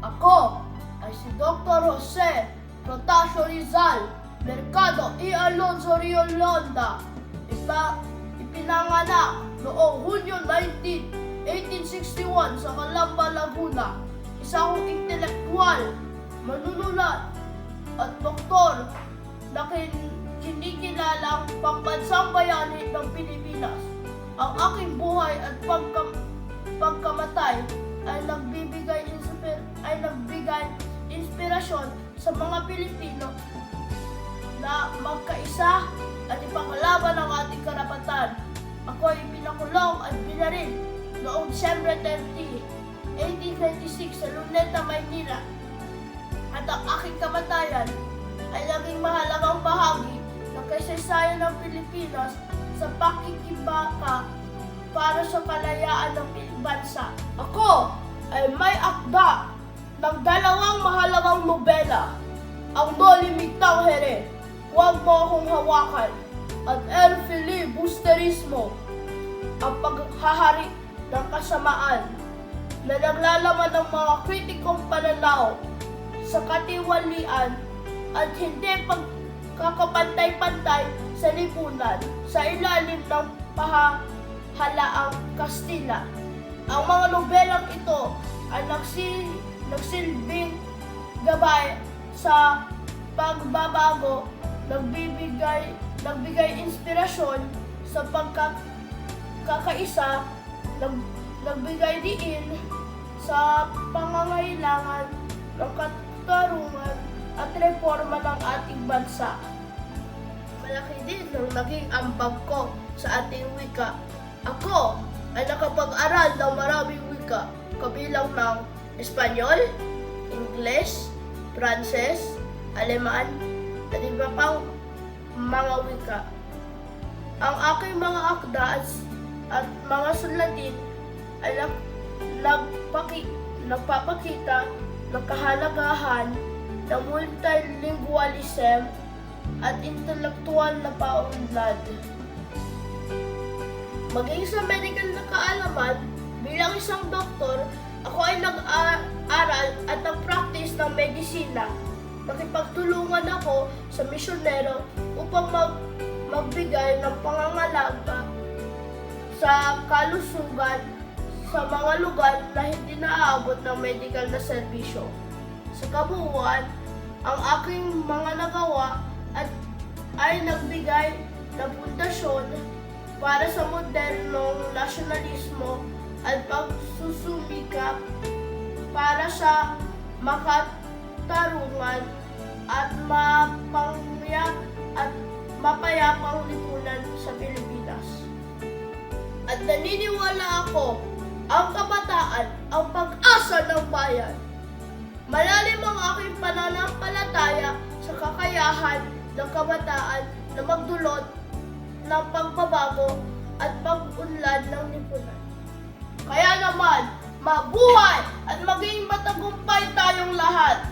Ako ay si Dr. Jose Protasio Rizal, Mercado E. Alonso Rio Londa. Ipinanganak noong Hunyo 19, 1861 sa Calamba, Laguna. Isa akong intelektual, manunulat at doktor na kinikilalang pambansang bayani ng Pilipinas. Ang aking buhay at pagkamatay ay nagbigay inspirasyon sa mga Pilipino na magkaisa at ipanglaban ang ating karapatan. Ako ay pinakulong at binaril noong Disyembre 30, 1826 sa Luneta, Maynila. At ang aking kamatayan ay naging mahalagang bahagi ng kasaysayan ng Pilipinas sa pakikibaka para sa kalayaan ng bansa. Ako ay may akda ng dalawang mahalagang nobela, ang No Limitang Here, Huwag Mo Akong Hawakan, at El Filibusterismo, ang paghahari ng kasamaan, na naglalaman ng mga kritikong pananaw sa katiwalian at hindi pagkakapantay-pantay sa lipunan sa ilalim ng pahahalaang Kastila. Ang mga nobelang ito ay nagsilbing gabay sa pagbabago, nagbigay inspirasyon sa pagkakaisa, nagbigay diin sa pangangailangan ng katarungan at reforma ng ating bansa. Malaki din ang naging ambag ko sa ating wika. Ako ay nakapag-aral ng maraming wika, kabilang ng Espanyol, Ingles, Pranses, Aleman, at iba pang mga wika. Ang aking mga akda at mga sulatin ay nagpapakita ng kahalagahan ng multilingualism at intelektual na paunlad. Maging sa medical na kaalaman, bilang isang doktor, ako ay nag-aral at nag-practice ng medisina. Nakipagtulungan ako sa misyonero upang magbigay ng pangangalaga sa kalusugan sa mga lugar na hindi naaabot ng medical na serbisyo. Sa kabuuan, ang aking mga nagawa ay nagbigay ng pundasyon para sa modernong nasyonalismo at pagsusumikap para sa makatarungan at mapayapang lipunan sa Pilipinas. At naniniwala ako, ang kabataan ang pag-asa ng bayan. Malalim ang aking pananampalataya sa kakayahan ng kabataan na magdulot ng pagbabago at pag-unlad ng lipunan. Kaya naman, mabuhay at maging matagumpay tayong lahat!